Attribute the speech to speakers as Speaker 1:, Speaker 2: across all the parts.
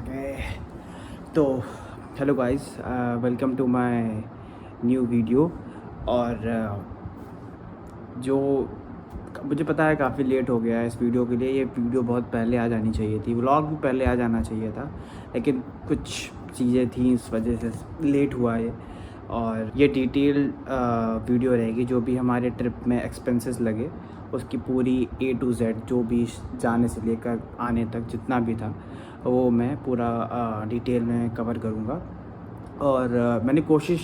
Speaker 1: गए। तो hello guys, welcome to my new video. और जो मुझे पता है काफ़ी लेट हो गया है इस वीडियो के लिए। ये वीडियो बहुत पहले आ जानी चाहिए थी, व्लॉग भी पहले आ जाना चाहिए था, लेकिन कुछ चीज़ें थी इस वजह से लेट हुआ है। और ये डिटेल वीडियो रहेगी, जो भी हमारे ट्रिप में एक्सपेंसेस लगे उसकी पूरी A to Z, जो भी जाने से लेकर आने तक जितना भी था वो मैं पूरा डिटेल में कवर करूँगा। और मैंने कोशिश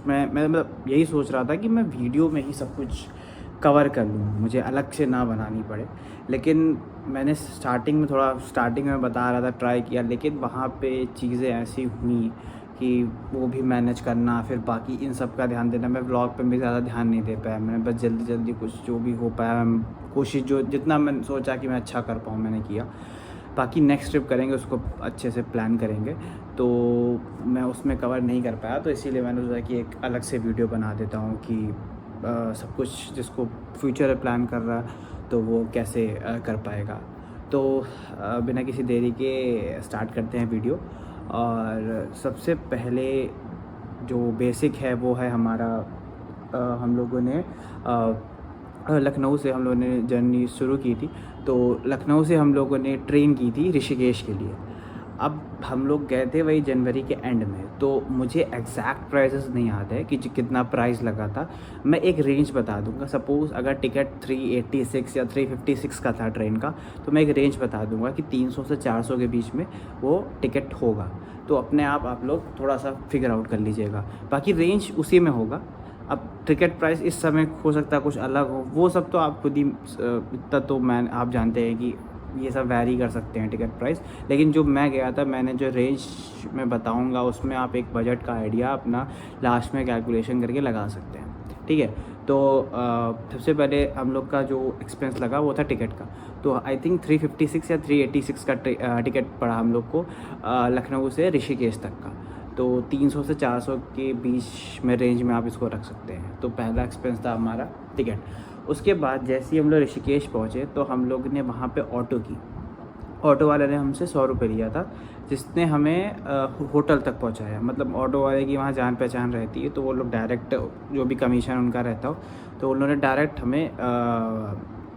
Speaker 1: मैं मतलब यही सोच रहा था कि मैं वीडियो में ही सब कुछ कवर कर लूँ, मुझे अलग से ना बनानी पड़े। लेकिन मैंने स्टार्टिंग में बता रहा था, ट्राई किया, लेकिन वहाँ पे चीज़ें ऐसी हुई कि वो भी मैनेज करना, फिर बाकी इन सब का ध्यान देना। मैं व्लॉग पे भी ज़्यादा ध्यान नहीं दे पाया। मैंने बस जल्दी कुछ जो भी हो पाया, कोशिश जो जितना मैंने सोचा कि मैं अच्छा कर पाऊँ मैंने किया। बाकी नेक्स्ट ट्रिप करेंगे उसको अच्छे से प्लान करेंगे, तो मैं उसमें कवर नहीं कर पाया, तो इसीलिए मैंने सोचा कि एक अलग से वीडियो बना देता हूँ कि सब कुछ जिसको फ्यूचर प्लान कर रहा तो वो कैसे कर पाएगा। तो बिना किसी देरी के स्टार्ट करते हैं वीडियो। और सबसे पहले जो बेसिक है वो है हमारा, हम लोगों ने लखनऊ से हम लोगों ने जर्नी शुरू की थी। तो लखनऊ से हम लोगों ने ट्रेन की थी ऋषिकेश के लिए। अब हम लोग गए थे वही जनवरी के एंड में, तो मुझे एग्जैक्ट प्राइसेस नहीं याद है कि कितना प्राइस लगा था। मैं एक रेंज बता दूंगा। सपोज़ अगर टिकट 386 या 356 का था ट्रेन का, तो मैं एक रेंज बता दूंगा कि 300 से 400 के बीच में वो टिकट होगा। तो अपने आप लोग थोड़ा सा फिगर आउट कर लीजिएगा, बाकी रेंज उसी में होगा। अब टिकट प्राइस इस समय हो सकता है कुछ अलग हो, वो सब तो आप खुद ही इतना तो आप जानते हैं कि ये सब वैरी कर सकते हैं टिकट प्राइस। लेकिन जो मैं गया था, मैंने जो रेंज में बताऊंगा उसमें आप एक बजट का आइडिया अपना लास्ट में कैलकुलेशन करके लगा सकते हैं, ठीक है। तो सबसे पहले हम लोग का जो एक्सपेंस लगा वो था टिकट का। तो आई थिंक 356 या 386 का टिकट पड़ा हम लोग को लखनऊ से ऋषिकेश तक का। तो 300 से 400 के बीच में रेंज में आप इसको रख सकते हैं। तो पहला एक्सपेंस था हमारा टिकट। उसके बाद जैसे ही हम लोग ऋषिकेश पहुँचे तो हम लोग ने वहाँ पे ऑटो की। ऑटो वाले ने हमसे 100 रुपये लिया था, जिसने हमें होटल तक पहुँचाया। मतलब ऑटो वाले की वहाँ जान पहचान रहती है, तो वो लोग डायरेक्ट, जो भी कमीशन उनका रहता हो, तो उन्होंने डायरेक्ट हमें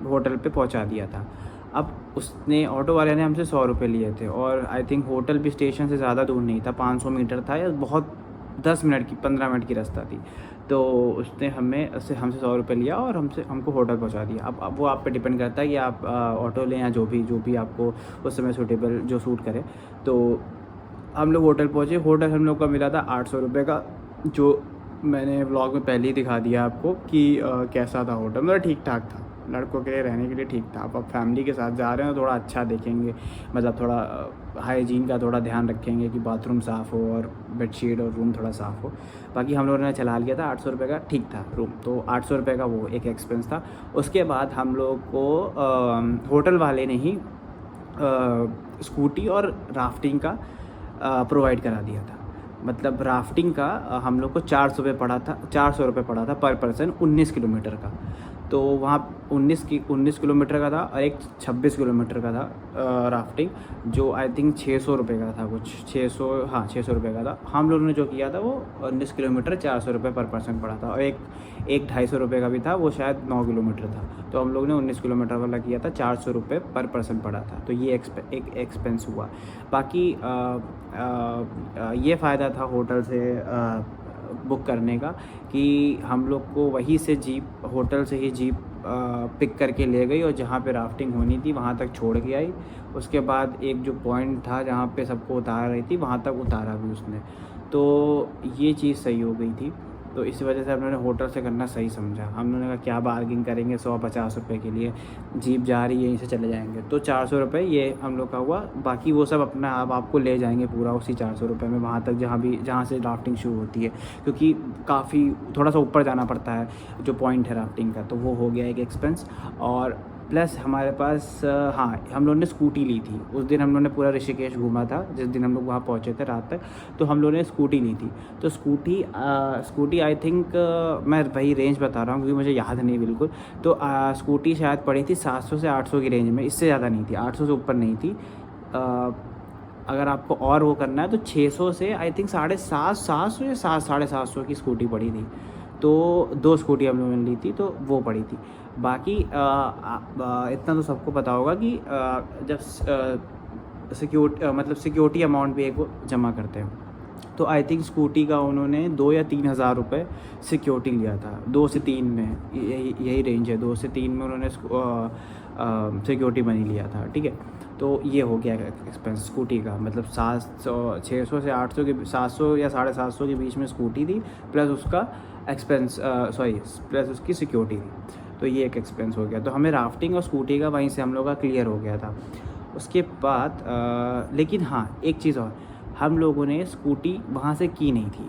Speaker 1: होटल पे पहुँचा दिया था। अब उसने ऑटो वाले ने हमसे 100 रुपये लिए थे, और आई थिंक होटल भी स्टेशन से ज़्यादा दूर नहीं था, 500 मीटर था, या बहुत 15 मिनट की रास्ता थी। तो उसने हमसे 100 रुपये लिया और हमको होटल पहुंचा दिया। अब वो आप पे डिपेंड करता है कि आप ऑटो लें या जो भी आपको उस समय सूटेबल जो सूट करे। तो हम लोग होटल पहुँचे। होटल हम लोग का मिला था 800 रुपये का, जो मैंने व्लॉग में पहले ही दिखा दिया आपको कि कैसा था होटल। मतलब ठीक ठाक था, लड़कों के लिए रहने के लिए ठीक था। आप फैमिली के साथ जा रहे हैं तो थोड़ा अच्छा देखेंगे, मतलब थोड़ा हाइजीन का थोड़ा ध्यान रखेंगे कि बाथरूम साफ़ हो और बेडशीट और रूम थोड़ा साफ़ हो। बाकी हम लोगों ने चला लिया था 800 रुपये का, ठीक था रूम। तो 800 रुपये का वो एक एक्सपेंस था। उसके बाद हम लोग को होटल वाले ने ही स्कूटी और राफ्टिंग का प्रोवाइड करा दिया था। मतलब राफ्टिंग का हम लोग को 400 रुपये पड़ा था पर पर्सन, 19 किलोमीटर का। तो वहाँ 19 किलोमीटर का था, और एक 26 किलोमीटर का था राफ्टिंग, जो आई थिंक 600 रुपये का था, कुछ 600 रुपये का था। हम लोगों ने जो किया था वो 19 किलोमीटर 400 रुपये पर पर्सन पड़ा था, और एक 250 रुपये का भी था, वो शायद 9 किलोमीटर था। तो हम लोग ने 19 किलोमीटर वाला किया था, 400 रुपये पर पर्सन पड़ा था। तो ये एक एक्सपेंस हुआ। बाकी ये फ़ायदा था होटल से बुक करने का कि हम लोग को वहीं से होटल से ही जीप पिक करके ले गई, और जहाँ पे राफ्टिंग होनी थी वहाँ तक छोड़ के आई। उसके बाद एक जो पॉइंट था जहाँ पे सबको उतार रही थी, वहाँ तक उतारा भी उसने। तो ये चीज़ सही हो गई थी। तो इस वजह से हम लोगों ने होटल से करना सही समझा। हम लोगों ने कहा क्या बार्गिंग करेंगे 150 रुपये के लिए, जीप जा रही है यहीं से चले जाएंगे। तो 400 रुपये ये हम लोग का हुआ। बाकी वो सब अपना आपको ले जाएंगे पूरा उसी 400 रुपये में वहाँ तक, जहाँ से राफ्टिंग शुरू होती है, क्योंकि काफ़ी थोड़ा सा ऊपर जाना पड़ता है जो पॉइंट है राफ्टिंग का। तो वो हो गया एक एक्सपेंस। और प्लस हमारे पास हम लोगों ने स्कूटी ली थी। उस दिन हम लोगों ने पूरा ऋषिकेश घूमा था, जिस दिन हम लोग वहाँ पहुँचे थे रात तक। तो हम लोगों ने स्कूटी ली थी। तो स्कूटी आई थिंक मैं वही रेंज बता रहा हूँ क्योंकि मुझे याद नहीं बिल्कुल। तो स्कूटी शायद पड़ी थी 700 से 800 की रेंज में, इससे ज़्यादा नहीं थी, 800 से ऊपर नहीं थी। अगर आपको और वो करना है तो 600 से आई थिंक 750 या 750 की स्कूटी पड़ी थी। तो 2 स्कूटी हम लोगों ने ली थी, तो वो पड़ी थी। बाकी इतना तो सबको पता होगा कि जब मतलब सिक्योरिटी अमाउंट भी एक वो जमा करते हैं, तो आई थिंक स्कूटी का उन्होंने 2 या 3 हज़ार रुपये सिक्योरिटी लिया था। 2 से 3 में, यही रेंज है, 2 से 3 में उन्होंने सिक्योरिटी मनी लिया था। ठीक है, तो ये हो गया एक्सपेंस स्कूटी का, मतलब 600 से 800 के 700 या 750 के बीच में स्कूटी थी, प्लस उसका एक्सपेंस प्लस उसकी सिक्योरिटी थी। तो ये एक एक्सपेंस हो गया। तो हमें राफ्टिंग और स्कूटी का वहीं से हम लोग का क्लियर हो गया था। उसके बाद लेकिन हाँ, एक चीज़ और, हम लोगों ने स्कूटी वहाँ से की नहीं थी।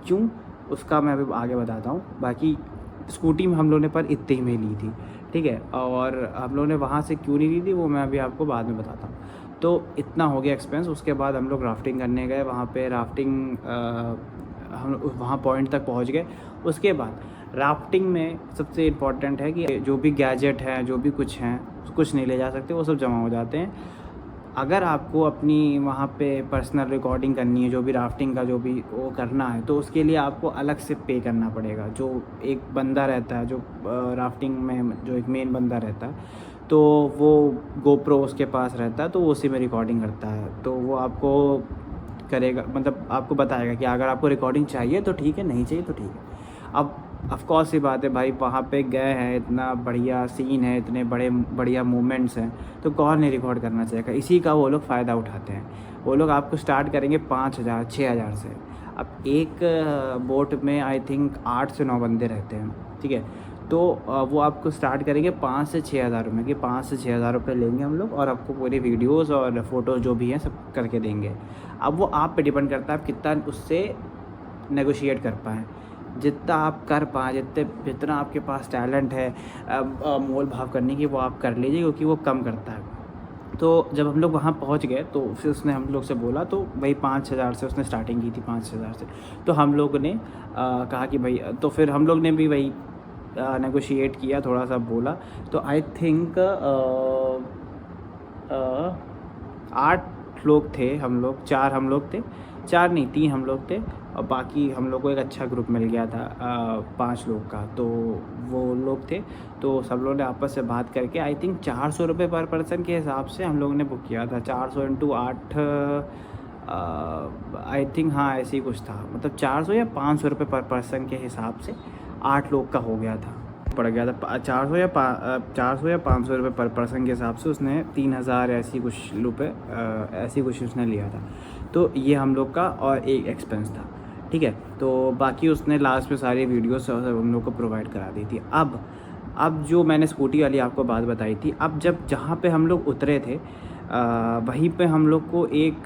Speaker 1: क्यों, उसका मैं अभी आगे बताता हूँ। बाकी स्कूटी में हम लोगों ने पर इतने ही में ली थी, ठीक है, और हम लोगों ने वहाँ से क्यों नहीं ली थी वो मैं अभी आपको बाद में बताता हूँ। तो इतना हो गया एक्सपेंस। उसके बाद हम लोग राफ्टिंग करने गए। वहाँ पे राफ्टिंग हम वहाँ पॉइंट तक पहुँच गए। उसके बाद राफ्टिंग में सबसे इम्पॉर्टेंट है कि जो भी गैजेट हैं, जो भी कुछ हैं, कुछ नहीं ले जा सकते, वो सब जमा हो जाते हैं। अगर आपको अपनी वहाँ पे पर्सनल रिकॉर्डिंग करनी है, जो भी राफ्टिंग का जो भी वो करना है, तो उसके लिए आपको अलग से पे करना पड़ेगा। जो एक बंदा रहता है, जो राफ्टिंग में जो एक मेन बंदा रहता है, तो वो गोप्रो उसके पास रहता है, तो वो उसी में रिकॉर्डिंग करता है। तो वो आपको करेगा, मतलब आपको बताएगा कि अगर आपको रिकॉर्डिंग चाहिए तो ठीक है, नहीं चाहिए तो ठीक है। अब ऑफकोर्स सी बात है भाई, वहाँ पे गए हैं, इतना बढ़िया सीन है, इतने बढ़िया मोमेंट्स हैं, तो कौन नहीं रिकॉर्ड करना चाहेगा। इसी का वो लोग फ़ायदा उठाते हैं। वो लोग आपको स्टार्ट करेंगे 5,000 6,000 से। अब एक बोट में आई थिंक 8 से 9 बंदे रहते हैं, ठीक है, तो वो आपको स्टार्ट करेंगे 5 से 6,000 रुपये के। 5 से 6,000 रुपये लेंगे हम लोग, और आपको पूरी वीडियोज़ और फ़ोटोज़ जो भी हैं सब करके देंगे। अब वो आप पे डिपेंड करता है आप कितना उससे नेगोशिएट कर पाएँ। जितना आप कर पाएँ, जितना आपके पास टैलेंट है मोल भाव करने की, वो आप कर लीजिए, क्योंकि वो कम करता है। तो जब हम लोग वहाँ पहुँच गए, तो फिर उसने हम लोग से बोला, तो भाई 5,000 से उसने स्टार्टिंग की थी, 5,000 से। तो हम लोग ने कहा कि भाई, तो फिर हम लोग ने भी वही नेगोशिएट किया, थोड़ा सा बोला। तो आई थिंक 8 लोग थे हम लोग, 4 हम लोग थे, 4 नहीं 3 हम लोग थे, और बाकी हम लोग को एक अच्छा ग्रुप मिल गया था 5 लोग का। तो वो लोग थे, तो सब लोगों ने आपस से बात करके आई थिंक 400 रुपये पर पर्सन के हिसाब से हम लोगों ने बुक किया था। 400 इंटू 8 आई थिंक, हाँ ऐसे ही कुछ था, मतलब 400 या 500 रुपये पर पर्सन के हिसाब से 8 लोग का हो गया था, पड़ गया था 400 या 500 रुपये पर पर्सन के हिसाब से। उसने 3,000 ऐसी कुछ रुपये ऐसी कुछ उसने लिया था। तो ये हम लोग का और एक एक्सपेंस था, ठीक है। तो बाकी उसने लास्ट में सारी वीडियोस हम लोग को प्रोवाइड करा दी थी। अब जो मैंने स्कूटी वाली आपको बात बताई थी, अब जब जहाँ पे हम लोग उतरे थे वहीं पे हम लोग को एक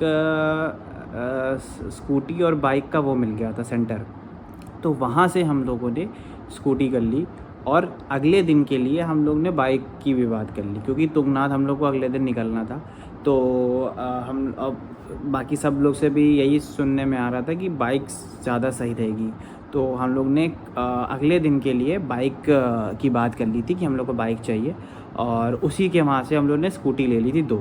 Speaker 1: स्कूटी और बाइक का वो मिल गया था सेंटर। तो वहाँ से हम लोगों ने स्कूटी कर ली, और अगले दिन के लिए हम लोग ने बाइक की भी बात कर ली, क्योंकि तुंगनाथ हम लोग को अगले दिन निकलना था। तो हम अब बाकी सब लोग से भी यही सुनने में आ रहा था कि बाइक ज़्यादा सही रहेगी। तो हम लोग ने अगले दिन के लिए बाइक की बात कर ली थी कि हम लोग को बाइक चाहिए, और उसी के वहाँ से हम लोग ने स्कूटी ले ली थी 2।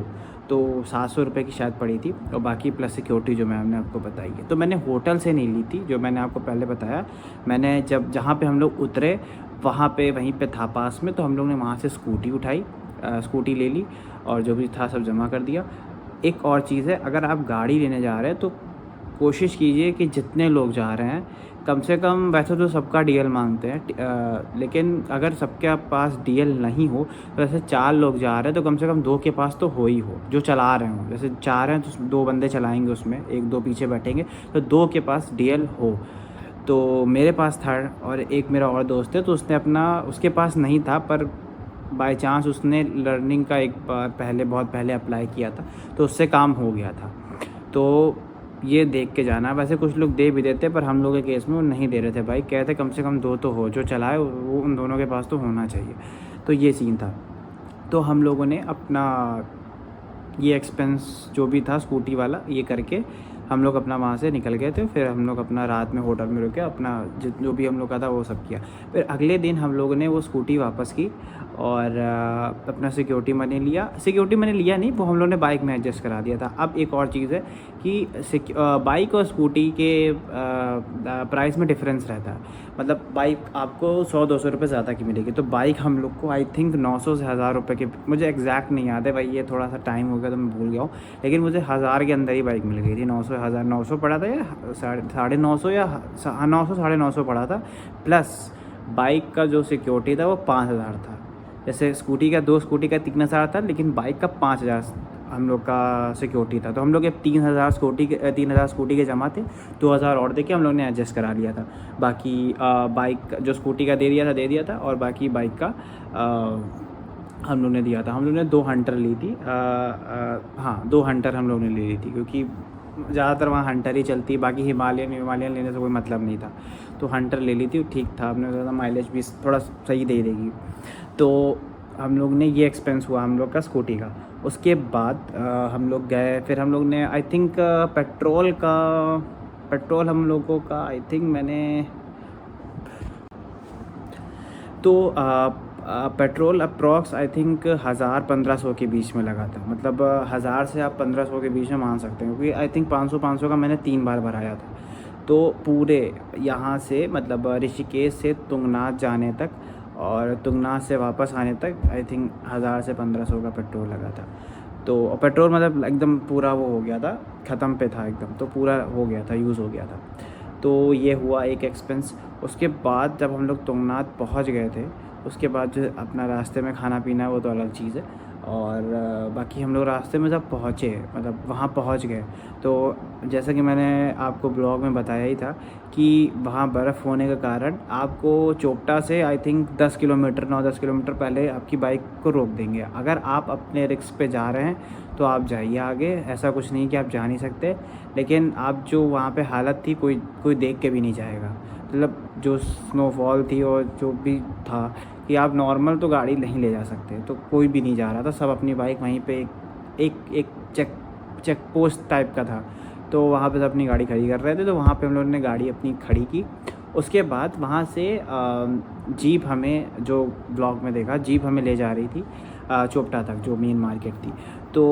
Speaker 1: तो 700 रुपये की शायद पड़ी थी, और बाकी प्लस सिक्योरिटी जो मैंने आपको बताई है। तो मैंने होटल से नहीं ली थी, जो मैंने आपको पहले बताया। मैंने जहाँ पे हम लोग उतरे वहीं पे था पास में, तो हम लोग ने वहाँ से स्कूटी उठाई, स्कूटी ले ली, और जो भी था सब जमा कर दिया। एक और चीज़ है, अगर आप गाड़ी लेने जा रहे हैं तो कोशिश कीजिए कि जितने लोग जा रहे हैं, कम से कम, वैसे तो सबका डीएल मांगते हैं, लेकिन अगर सबके पास डीएल नहीं हो, तो जैसे 4 लोग जा रहे हैं तो कम से कम 2 के पास तो हो ही हो, जो चला रहे हों। जैसे 4 हैं तो 2 बंदे चलाएंगे, उसमें 1-2 पीछे बैठेंगे, तो 2 के पास डीएल हो। तो मेरे पास था, और एक मेरा और दोस्त है, तो उसने उसके पास नहीं था, पर बाय चांस उसने लर्निंग का एक बार बहुत पहले अप्लाई किया था, तो उससे काम हो गया था। तो ये देख के जाना। वैसे कुछ लोग दे भी देते, पर हम लोग के केस में वो नहीं दे रहे थे भाई, कहते कम से कम 2 तो हो, जो चलाए वो उन दोनों के पास तो होना चाहिए। तो ये सीन था। तो हम लोगों ने अपना ये एक्सपेंस जो भी था स्कूटी वाला, ये करके हम लोग अपना वहाँ से निकल गए थे। फिर हम लोग अपना रात में होटल में रुके, अपना जो भी हम लोग का था वो सब किया। फिर अगले दिन हम लोगों ने वो स्कूटी वापस की और अपना सिक्योरिटी मनी लिया। सिक्योरिटी मनी लिया नहीं, वो हम लोग ने बाइक में एडजस्ट करा दिया था। अब एक और चीज़ है कि बाइक और स्कूटी के प्राइस में डिफरेंस रहता है। मतलब बाइक आपको 100-200 रुपये ज़्यादा की मिलेगी, तो बाइक हम लोग को आई थिंक 900 से 1000 रुपये की, मुझे एग्जैक्ट नहीं याद है भाई, ये थोड़ा सा टाइम हो गया तो मैं भूल गया हूँ, लेकिन मुझे 1000 के अंदर ही बाइक मिल गई थी। 900 पड़ा था या 950 या 900 पड़ा था। प्लस बाइक का जो सिक्योरिटी था वो 5000 था। जैसे स्कूटी का 2 स्कूटी का 3000 था, लेकिन बाइक का 5000 हम लोग का सिक्योरिटी था। तो हम लोग के 3000 स्कूटी के जमा थे, 2000 और देके हम लोग ने एडजस्ट करा लिया था। बाकी बाइक जो स्कूटी का दे दिया था और बाकी बाइक का हम लोग ने दिया था। हम लोग ने 2 हंटर ली थी। हाँ, 2 हंटर हम लोग ने ले ली थी, क्योंकि ज़्यादातर वहाँ हंटर ही चलती है, बाकी हिमालयन लेने से कोई मतलब नहीं था। तो हंटर ले ली थी, ठीक था। हमने सोचा माइलेज भी थोड़ा सही दे देगी। तो हम लोग ने ये एक्सपेंस हुआ हम लोग का स्कूटी का। उसके बाद हम लोग गए, फिर हम लोग ने आई थिंक पेट्रोल हम लोगों का आई थिंक मैंने तो पेट्रोल अप्रॉक्स आई थिंक 1000-1500 के बीच में लगा था। मतलब 1000 से आप 1500 के बीच में मान सकते हैं, क्योंकि आई थिंक 500 का मैंने 3 बार भराया था। तो पूरे यहाँ से मतलब ऋषिकेश से तुंगनाथ जाने तक और तुंगनाथ से वापस आने तक आई थिंक 1000 से 1500 का पेट्रोल लगा था। तो पेट्रोल मतलब एकदम पूरा वो हो गया था, ख़त्म पे था एकदम, तो पूरा हो गया था, यूज़ हो गया था। तो ये हुआ एक एक्सपेंस। उसके बाद जब हम लोग तुंगनाथ पहुँच गए थे, उसके बाद जो अपना रास्ते में खाना पीना है वो तो अलग चीज़ है। और बाकी हम लोग रास्ते में जब पहुँचे, मतलब वहाँ पहुँच गए, तो जैसा कि मैंने आपको ब्लॉग में बताया ही था कि वहाँ बर्फ़ होने के कारण आपको चोपटा से आई थिंक 9-10 किलोमीटर पहले आपकी बाइक को रोक देंगे। अगर आप अपने रिस्क पे जा रहे हैं तो आप जाइए आगे, ऐसा कुछ नहीं कि आप जा नहीं सकते, लेकिन आप जो वहाँ पे हालत थी कोई देख के भी नहीं जाएगा। मतलब जो स्नोफॉल थी और जो भी था कि आप नॉर्मल तो गाड़ी नहीं ले जा सकते, तो कोई भी नहीं जा रहा था। सब अपनी बाइक वहीं पे एक चेक पोस्ट टाइप का था, तो वहाँ पे सब अपनी गाड़ी खड़ी कर रहे थे। तो वहाँ पे हम लोगों ने गाड़ी अपनी खड़ी की। उसके बाद वहाँ से जीप हमें, जो ब्लॉग में देखा, जीप हमें ले जा रही थी चोपटा तक, जो मेन मार्केट थी। तो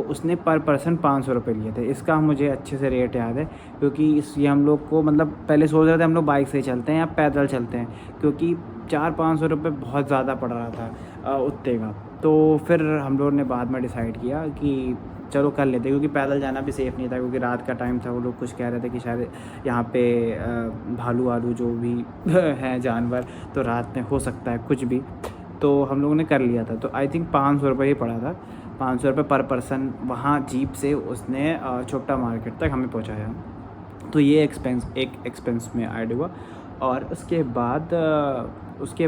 Speaker 1: उसने पर पर्सन 500 रुपये लिए थे। इसका मुझे अच्छे से रेट याद है, क्योंकि ये हम लोग को मतलब पहले सोच रहे थे हम लोग बाइक से चलते हैं या पैदल चलते हैं, क्योंकि 400-500 रुपये बहुत ज़्यादा पड़ रहा था उतने का। तो फिर हम लोगों ने बाद में डिसाइड किया कि चलो कर लेते, क्योंकि पैदल जाना भी सेफ़ नहीं था, क्योंकि रात का टाइम था। वो लोग कुछ कह रहे थे कि शायद यहाँ पे भालू वालू जो भी हैं जानवर, तो रात में हो सकता है कुछ भी। तो हम लोगों ने कर लिया था। तो आई थिंक 500 रुपये ही पड़ा था, 500 रुपये पर पर्सन। वहाँ जीप से उसने चोपटा मार्केट तक हमें पहुँचाया। तो ये एक एक्सपेंस में ऐड हुआ। और उसके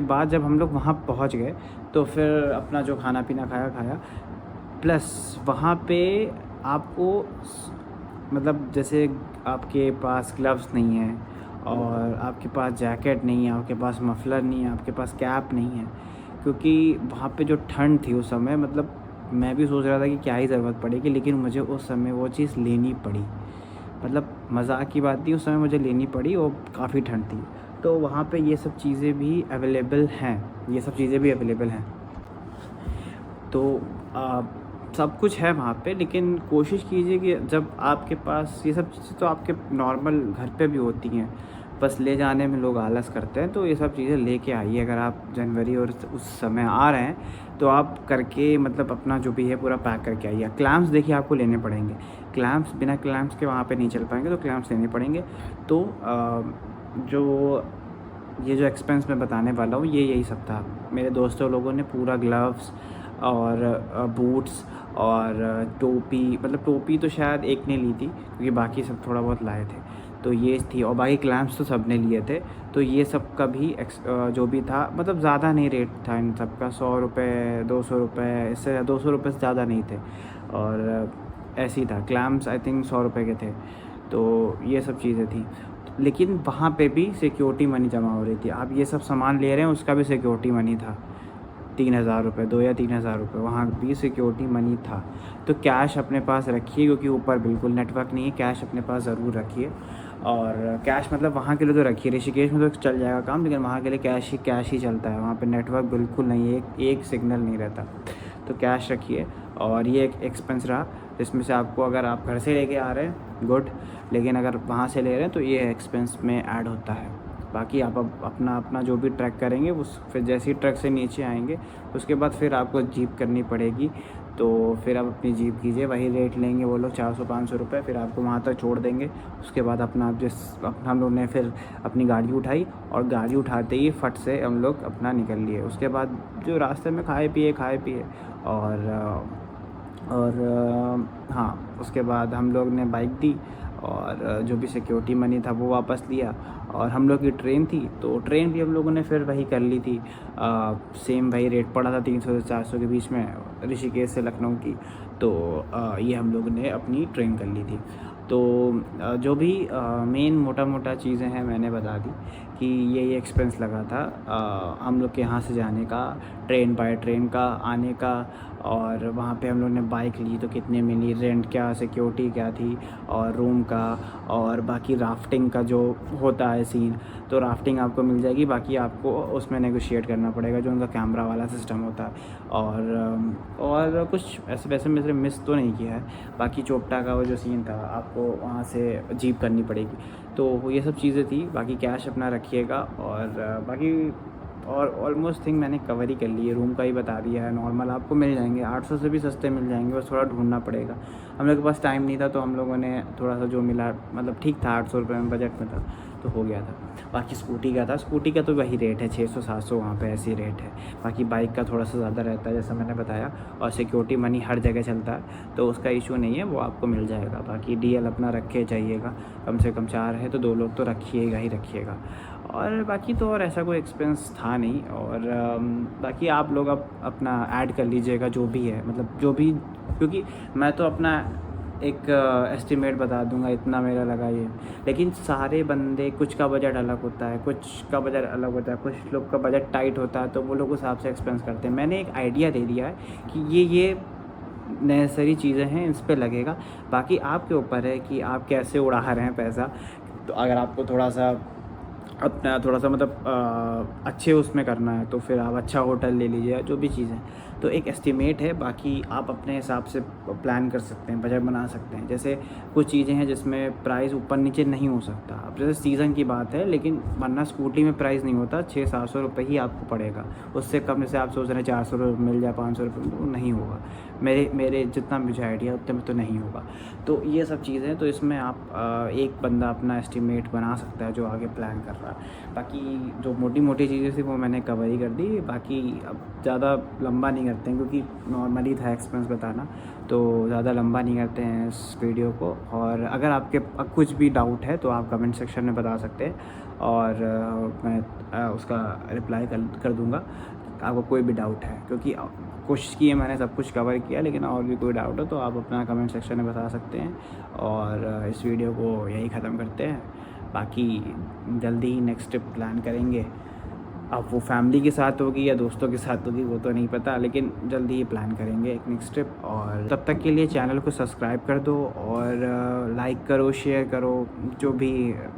Speaker 1: बाद जब हम लोग वहाँ पहुँच गए, तो फिर अपना जो खाना पीना खाया, प्लस वहाँ पे आपको मतलब जैसे आपके पास ग्लव्स नहीं है और आपके पास जैकेट नहीं है, आपके पास मफलर नहीं है, आपके पास कैप नहीं है, क्योंकि वहाँ पे जो ठंड थी उस समय, मतलब मैं भी सोच रहा था कि क्या ही ज़रूरत पड़ेगी, लेकिन मुझे उस समय वो चीज़ लेनी पड़ी। मतलब मज़ाक की बात थी, उस समय मुझे लेनी पड़ी और काफ़ी ठंड थी। तो वहाँ पे ये सब चीज़ें भी अवेलेबल हैं। तो सब कुछ है वहाँ पे, लेकिन कोशिश कीजिए कि जब आपके पास ये सब चीज़ें, तो आपके नॉर्मल घर पे भी होती हैं, बस ले जाने में लोग आलस करते हैं। तो ये सब चीज़ें लेके आइए। अगर आप जनवरी और उस समय आ रहे हैं तो आप करके मतलब अपना जो भी है पूरा पैक करके आइए। क्लैम्प्स देखिए आपको लेने पड़ेंगे, बिना क्लैम्प्स के वहाँ पे नहीं चल पाएंगे, तो क्लैम्प्स लेने पड़ेंगे। तो ये जो एक्सपेंस मैं बताने वाला हूँ, यही सब था। मेरे दोस्तों लोगों ने पूरा ग्लव्स और बूट्स और टोपी, मतलब टोपी तो शायद एक ने ली थी, क्योंकि बाकी सब थोड़ा बहुत लाए थे, तो ये थी। और बाकी क्लैम्प्स तो सब ने लिए थे। तो ये सब का भी जो भी था, मतलब ज़्यादा नहीं रेट था इन सब का, 100 रुपये 200 रुपये, इससे 200 रुपये से ज़्यादा नहीं थे। और ऐसे ही था, क्लैम्प्स आई थिंक 100 रुपये के थे। तो ये सब चीज़ें थी, लेकिन वहाँ पे भी सिक्योरिटी मनी जमा हो रही थी। आप ये सब सामान ले रहे हैं, उसका भी सिक्योरिटी मनी था। 3,000 रुपये, 2 या 3,000 रुपये वहाँ भी सिक्योरिटी मनी था। तो कैश अपने पास रखिए, क्योंकि ऊपर बिल्कुल नेटवर्क नहीं है, कैश अपने पास ज़रूर रखिए। और कैश मतलब वहाँ के लिए तो रखिए, ऋषिकेश में तो चल जाएगा काम, लेकिन वहाँ के लिए कैश ही चलता है। वहाँ पे नेटवर्क बिल्कुल नहीं है, एक सिग्नल नहीं रहता, तो कैश रखिए। और ये एक एक्सपेंस रहा जिसमें से आपको, अगर आप घर से लेके आ रहे हैं गुड, लेकिन अगर वहाँ से ले रहे हैं तो ये एक्सपेंस में ऐड होता है। बाकी आप अपना जो भी ट्रैक करेंगे उस फिर जैसे ही ट्रक से नीचे आएंगे उसके बाद फिर आपको जीप करनी पड़ेगी, तो फिर आप अपनी जीप कीजिए, वही रेट लेंगे वो लोग 400-500 रुपये, फिर आपको वहाँ तक छोड़ देंगे। उसके बाद हम लोग ने फिर अपनी गाड़ी उठाई, और गाड़ी उठाते ही फट से हम लोग अपना निकल लिए। उसके बाद जो रास्ते में खाए पिए और हाँ, उसके बाद हम लोग ने बाइक दी, और जो भी सिक्योरिटी मनी था वो वापस लिया। और हम लोग की ट्रेन थी, तो ट्रेन भी हम लोगों ने फिर वही कर ली थी। सेम वही रेट पड़ा था 300 से 400 के बीच में, ऋषिकेश से लखनऊ की। तो ये हम लोगों ने अपनी ट्रेन कर ली थी। तो जो भी मेन मोटा चीज़ें हैं मैंने बता दी कि ये एक्सपेंस लगा था हम लोग के यहाँ से जाने का, ट्रेन बाय ट्रेन का आने का, और वहाँ पे हम लोग ने बाइक ली तो कितने मिली, रेंट क्या, सिक्योरिटी क्या थी, और रूम का, और बाकी राफ्टिंग का जो होता है सीन, तो राफ्टिंग आपको मिल जाएगी। बाकी आपको उसमें नेगोशिएट करना पड़ेगा, जो उनका कैमरा वाला सिस्टम होता है। और कुछ ऐसे वैसे मेरे मिस तो नहीं किया है। बाकी चोपटा का वो जो सीन था, आपको वहाँ से जीप करनी पड़ेगी। तो ये सब चीज़ें थी। बाकी कैश अपना रखिएगा, और बाकी और ऑलमोस्ट थिंग मैंने कवर ही कर ली है। रूम का ही बता दिया है, नॉर्मल आपको मिल जाएंगे, 800 से भी सस्ते मिल जाएंगे, बस थोड़ा ढूंढना पड़ेगा। हम लोग के पास टाइम नहीं था, तो हम लोगों ने थोड़ा सा जो मिला, मतलब ठीक था, 800 रुपये में बजट में था, तो हो गया था। बाकी स्कूटी का तो वही रेट है, 600-700 वहाँ पे ऐसी रेट है। बाकी बाइक का थोड़ा सा ज़्यादा रहता है, जैसा मैंने बताया, और सिक्योरिटी मनी हर जगह चलता है, तो उसका इशू नहीं है, वो आपको मिल जाएगा। बाकी DL अपना रखे चाहिएगा, कम से कम 4 है तो 2 लोग तो रखिएगा। और बाकी तो और ऐसा कोई एक्सपेंस था नहीं। और बाकी आप लोग अपना ऐड कर लीजिएगा जो भी है, मतलब जो भी, क्योंकि मैं तो अपना एक एस्टिमेट बता दूंगा, इतना मेरा लगा ये, लेकिन सारे बंदे, कुछ का बजट अलग होता है, कुछ का बजट अलग होता है, कुछ लोग का बजट टाइट होता है, तो वो लोग उस हिसाब से एक्सपेंस करते हैं। मैंने एक आइडिया दे दिया है कि ये नेसेसरी चीज़ें हैं, इस पे लगेगा। बाकी आपके ऊपर है कि आप कैसे उड़ा रहे हैं पैसा। तो अगर आपको थोड़ा सा मतलब अच्छे उसमें करना है, तो फिर आप अच्छा होटल ले लीजिए, जो भी चीज़ें। तो एक एस्टिमेट है, बाकी आप अपने हिसाब से प्लान कर सकते हैं, बजट बना सकते हैं। जैसे कुछ चीज़ें हैं जिसमें प्राइस ऊपर नीचे नहीं हो सकता। अब जैसे सीज़न की बात है, लेकिन वरना स्कूटी में प्राइस नहीं होता, 600-700 रुपये ही आपको पड़ेगा। उससे कम, जैसे आप सोच रहे हैं 400 रुपये मिल जाए, 500 रुपये, तो नहीं होगा। मेरे जितना मुझे आइडिया उतने में तो नहीं होगा। तो ये सब चीज़ें, तो इसमें आप एक बंदा अपना एस्टिमेट बना सकता है जो आगे प्लान कर रहा है। बाकी जो मोटी चीज़ें थी वो मैंने कवर ही कर दी। बाकी अब ज़्यादा लंबा नहीं करते हैं, क्योंकि नॉर्मली था एक्सपेंस बताना, तो ज़्यादा लंबा नहीं करते हैं इस वीडियो को। और अगर आपके कुछ भी डाउट है तो आप कमेंट सेक्शन में बता सकते हैं, और मैं उसका रिप्लाई कर दूँगा, आपको कोई भी डाउट है। क्योंकि कोशिश की है मैंने सब कुछ कवर किया, लेकिन और भी कोई डाउट हो तो आप अपना कमेंट सेक्शन में बता सकते हैं। और इस वीडियो को यही ख़त्म करते हैं। बाकी जल्दी ही नेक्स्ट ट्रिप प्लान करेंगे। अब वो फैमिली के साथ होगी या दोस्तों के साथ होगी वो तो नहीं पता, लेकिन जल्दी ही प्लान करेंगे एक नेक्स्ट ट्रिप। और तब तक के लिए चैनल को सब्सक्राइब कर दो, और लाइक करो, शेयर करो, जो भी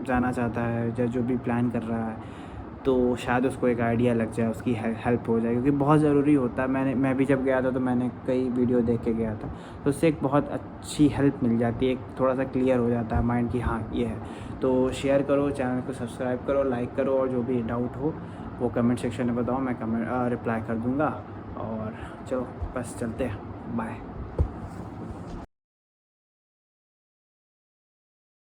Speaker 1: जाना चाहता है या जो भी प्लान कर रहा है, तो शायद उसको एक आइडिया लग जाए, उसकी हेल्प हो जाए, क्योंकि बहुत ज़रूरी होता है। मैं भी जब गया था तो मैंने कई वीडियो देख के गया था, तो उससे एक बहुत अच्छी हेल्प मिल जाती है, एक थोड़ा सा क्लियर हो जाता है माइंड कि हाँ ये है। तो शेयर करो, चैनल को सब्सक्राइब करो, लाइक करो, और जो भी डाउट हो वो कमेंट सेक्शन में बताओ, मैं रिप्लाई कर दूँगा। और चलो बस चलते हैं, बाय।